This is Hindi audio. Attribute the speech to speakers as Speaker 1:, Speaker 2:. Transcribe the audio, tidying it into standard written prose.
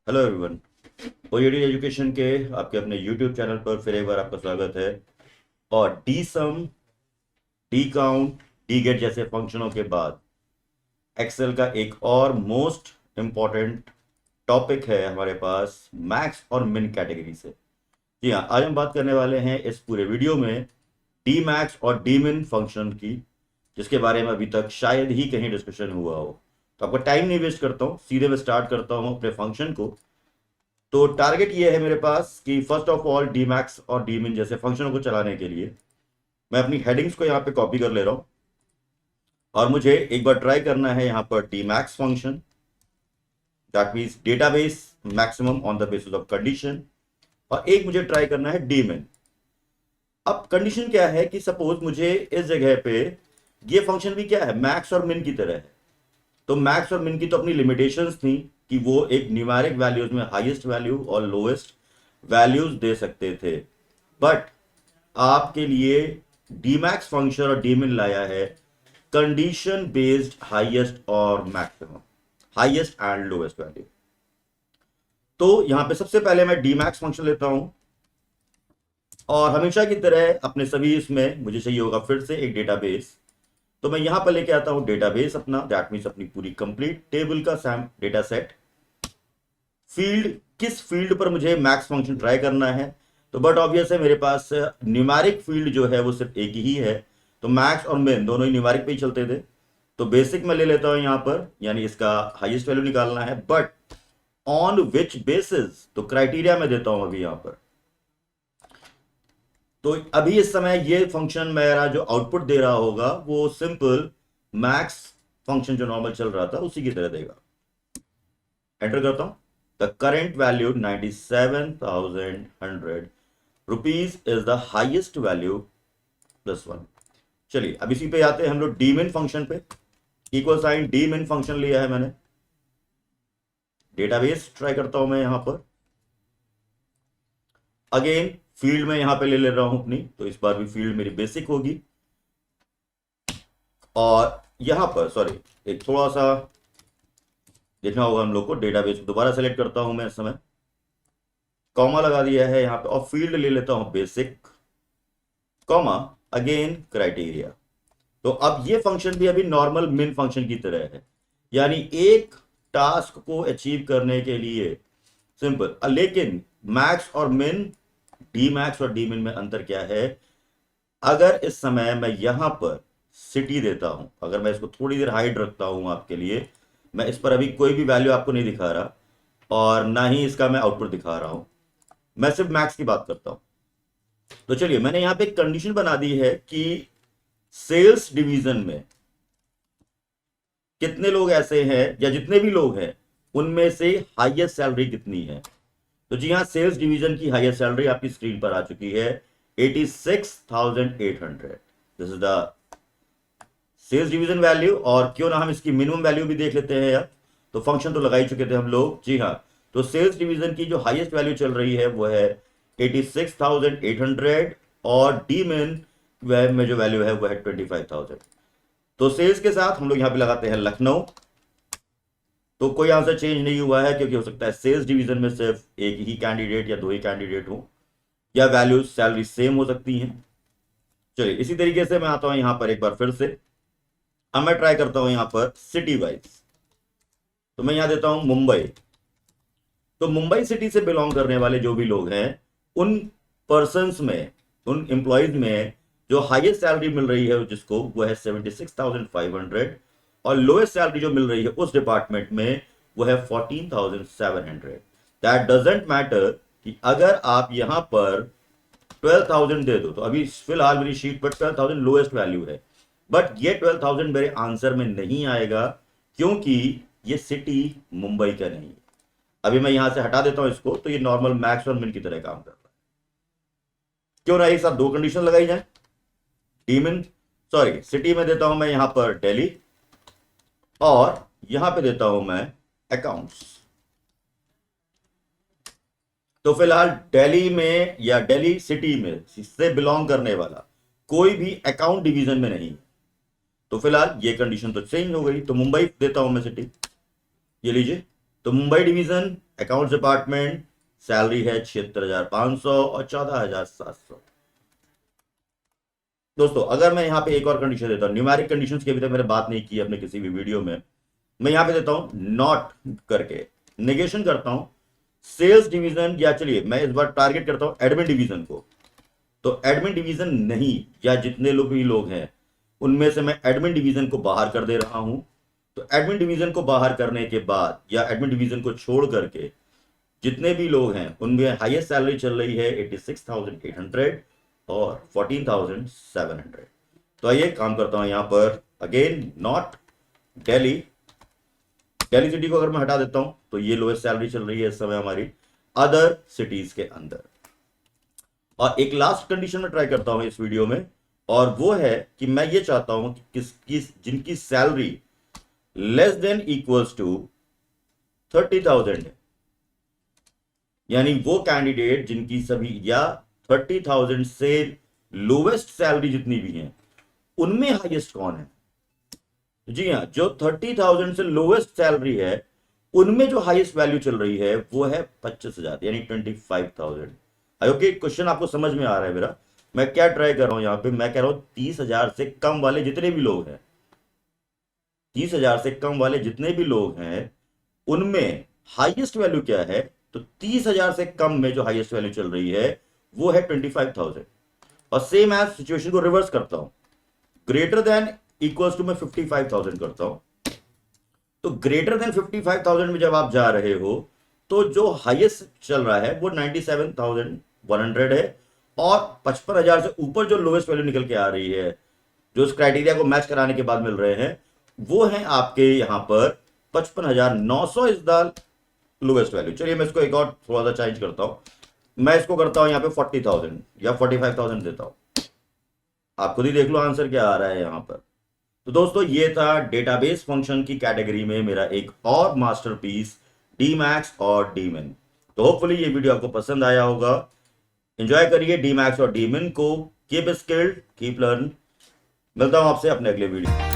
Speaker 1: Hello everyone. ओयूडी एजुकेशन के आपके अपने यूट्यूब चैनल पर फिर एक बार आपका स्वागत है। और डी सम, डी काउंट, डी गेट जैसे फंक्शनों के बाद एक्सेल का एक और मोस्ट इम्पॉर्टेंट टॉपिक है हमारे पास, मैक्स और मिन कैटेगरी से। जी हाँ, आज हम बात करने वाले हैं इस पूरे वीडियो में डी मैक्स और डी मिन फंक्शन की, जिसके बारे में अभी तक शायद ही कहीं डिस्कशन हुआ हो। तो आपका टाइम नहीं वेस्ट करता हूँ, सीधे मैं स्टार्ट करता हूँ अपने फंक्शन को। तो टारगेट ये है मेरे पास कि first of all D max और डी मिन जैसे फंक्शनों को चलाने के लिए मैं अपनी हेडिंग्स को यहाँ पे कॉपी कर ले रहा हूँ, और मुझे एक बार ट्राई करना है यहाँ पर D max function, that means database maximum on the basis of condition, और एक मुझे ट्राई करना है डी मिन। अब कंडीशन क्या है कि सपोज मुझे इस जगह पे ये फंक्शन भी क्या है, मैक्स और मिन की तरह है। तो मैक्स और मिन की तो अपनी लिमिटेशंस थी कि वो एक न्यूमेरिक वैल्यूज में हाईएस्ट वैल्यू और लोएस्ट वैल्यूज दे सकते थे। बट आपके लिए डीमैक्स फंक्शन और डीमिन लाया है कंडीशन बेस्ड हाईएस्ट और maximum, highest and lowest value. तो यहां पे सबसे पहले मैं डीमैक्स फंक्शन लेता हूं, और हमेशा की तरह अपने सभी इसमें मुझे चाहिए होगा फिर से एक डेटाबेस। तो मैं यहां पर लेके आता हूं डेटाबेस अपना, दैट मीन्स अपनी पूरी कंप्लीट टेबल का सैम डेटा सेट। फील्ड, किस फील्ड पर मुझे मैक्स फंक्शन ट्राई करना है, तो बट ऑब्वियस है मेरे पास न्यूमेरिक फील्ड जो है वो सिर्फ एक ही है। तो मैक्स और मिन दोनों ही न्यूमेरिक पे ही चलते थे। तो बेसिक मैं ले लेता हूं यहां पर, यानी इसका हाईएस्ट वैल्यू निकालना है, बट ऑन विच बेसिस, तो क्राइटेरिया मैं देता हूं अभी यहां पर। तो अभी इस समय ये फंक्शन मेरा जो आउटपुट दे रहा होगा वो सिंपल मैक्स फंक्शन जो नॉर्मल चल रहा था उसी की तरह देगा। एंटर करता हूं, the current value 97,100 rupees is the highest value plus one. चलिए अब इसी पे आते हैं हम लोग डी मिन फंक्शन पे। इक्वल साइन डी मिन फंक्शन लिया है मैंने, डेटाबेस ट्राई करता हूं मैं यहां पर। अगेन फील्ड में यहां पे ले रहा हूं अपनी, तो इस बार भी फील्ड मेरी बेसिक होगी। और यहां पर सॉरी, एक थोड़ा सा देखना होगा हम लोग को, डेटाबेस को दोबारा सेलेक्ट करता हूं मैं इस समय, कॉमा लगा दिया है यहां पे, और फील्ड ले लेता हूं बेसिक, कॉमा, अगेन क्राइटेरिया। तो अब ये फंक्शन भी अभी नॉर्मल मिन फंक्शन की तरह है, यानी एक टास्क को अचीव करने के लिए सिंपल। लेकिन मैक्स और मिन, डी मैक्स और डी मिन में अंतर क्या है, अगर इस समय मैं यहां पर सिटी देता हूं, अगर मैं इसको थोड़ी देर हाइड रखता हूं आपके लिए, मैं इस पर अभी कोई भी वैल्यू आपको नहीं दिखा रहा, और ना ही इसका मैं आउटपुट दिखा रहा हूं, मैं सिर्फ मैक्स की बात करता हूं। तो चलिए मैंने यहां पे एक कंडीशन बना दी है कि सेल्स डिवीजन में कितने लोग ऐसे हैं, या जितने भी लोग हैं उनमें से हाईएस्ट सैलरी कितनी है। तो जी हाँ, सेल्स डिवीजन की हाईएस्ट सैलरी आपकी स्क्रीन पर आ चुकी है, 86,800। This is the sales division value. और क्यों ना हम इसकी मिनिमम वैल्यू भी देख लेते हैं यार, तो फंक्शन तो लगा ही चुके थे हम लोग। जी हाँ, तो सेल्स डिवीजन की जो हाईएस्ट वैल्यू चल रही है वो है 86,800, और डी मिन में जो वैल्यू है वो है 25,000। तो सेल्स के साथ हम लोग यहां पे लगाते हैं लखनऊ। तो कोई आंसर चेंज नहीं हुआ है, क्योंकि हो सकता है सेल्स डिवीजन में सिर्फ एक ही कैंडिडेट या दो ही कैंडिडेट हो, या वैल्यू सैलरी सेम हो सकती है। चलिए इसी तरीके से मैं आता हूं यहां पर एक बार फिर से। अब मैं ट्राई करता हूं यहां पर सिटी वाइज, तो मैं यहां देता हूं मुंबई। तो मुंबई सिटी से बिलोंग करने वाले जो भी लोग हैं, उन पर्सनस में, उन एम्प्लॉयज में जो हाईएस्ट सैलरी मिल रही है जिसको, वो है 76,500, और लोएस्ट सैलरी जो मिल रही है उस डिपार्टमेंट में वो है 14,700। दैट डजेंट मैटर कि अगर आप यहां पर 12,000 दे दो, तो अभी फिलहाल मेरी शीट पर 12,000 लोएस्ट वैल्यू है, बट ये 12,000 मेरे आंसर में नहीं आएगा, क्योंकि ये सिटी मुंबई का नहीं है। अभी मैं यहां से हटा देता हूं इसको, तो ये नॉर्मल मैक्स और मिन की तरह काम कर रहा है। क्यों ना एक साथ दो कंडीशन लगाई जाए, डी मिन, सॉरी सिटी में देता हूं मैं यहां पर दिल्ली, और यहां पे देता हूं मैं अकाउंट्स। तो फिलहाल दिल्ली में या दिल्ली सिटी में से बिलोंग करने वाला कोई भी अकाउंट डिवीजन में नहीं है। तो फिलहाल ये कंडीशन तो चेंज हो गई, तो मुंबई देता हूं मैं सिटी, ये लीजिए तो Mumbai division accounts department salary है 76,500 और 14,700। दोस्तों अगर मैं यहां पे एक और कंडीशन देता हूं, न्यूमेरिक कंडीशंस की अभी तक मैंने बात नहीं की अपने किसी भी वीडियो में, मैं यहां पे देता हूं नॉट करके, नेगेशन करता हूं सेल्स डिवीजन, या चलिए मैं इस बार टारगेट करता हूं एडमिन डिवीजन को। तो एडमिन डिवीजन नहीं, या जितने लोग भी लोग हैं उनमें से मैं एडमिन डिवीजन को बाहर कर दे रहा हूं। तो एडमिन डिवीजन को बाहर करने के बाद या एडमिन डिवीजन को छोड़ करके जितने भी लोग हैं उनमें हाईएस्ट सैलरी चल रही है 86,800 और 14,700। तो आइए काम करता हूं यहां पर, again not Delhi, Delhi city को अगर मैं हटा देता हूं तो ये लोएस्ट सैलरी चल रही है इस समय हमारी अदर सिटीज के अंदर। और एक लास्ट कंडीशन में ट्राई करता हूं इस वीडियो में, और वो है कि मैं ये चाहता हूं कि किसकी जिनकी salary less than equals to 30,000 है, यानी वो कैंडिडेट जिनकी सभी या 30,000 से लोवेस्ट सैलरी जितनी भी हैं उनमें हाईएस्ट कौन है। जी हाँ, जो 30,000 से लोवेस्ट सैलरी है उनमें जो हाईएस्ट वैल्यू चल रही है वो है 25,000 यानी 25,000। आई होप क्वेश्चन आपको समझ में आ रहा है मेरा। मैं क्या ट्राई कर रहा हूं यहां पे, मैं कह रहा हूं 30,000 से कम वाले जितने भी लोग हैं, 30,000 से कम वाले जितने भी लोग हैं उनमें हाईएस्ट वैल्यू क्या है। तो 30,000 से कम में जो हाईएस्ट वैल्यू चल रही है वो है 25,000। और सेम एज सिचुएशन को रिवर्स करता हूं, ग्रेटर देन इक्वल्स टू मैं 55,000 करता हूं। तो ग्रेटर देन 55,000 में जब आप जा रहे हो तो जो हाईएस्ट चल रहा है वो 97,100 है, और 55,000 से ऊपर जो लोएस्ट वैल्यू निकल के आ रही है जो इस क्राइटेरिया को मैच कराने के बाद मिल रहे हैं वो है आपके यहां पर 55,900 इज द लोएस्ट वैल्यू। चलिए मैं इसको एक और थोड़ा सा चेंज करता हूं, मैं इसको करता हूं यहां पे 40,000 या 45,000 देता हूं। आप खुद ही देख लो आंसर क्या आ रहा है यहां पर। तो दोस्तों ये था डेटाबेस फंक्शन की कैटेगरी में मेरा एक और मास्टरपीस डीमैक्स और डीमिन। तो होपफुली ये वीडियो आपको पसंद आया होगा। एंजॉय करिए डीमैक्स और डीमिन को। Keep skilled, keep learn. मिलता हूं आपसे अपने अगले वीडियो।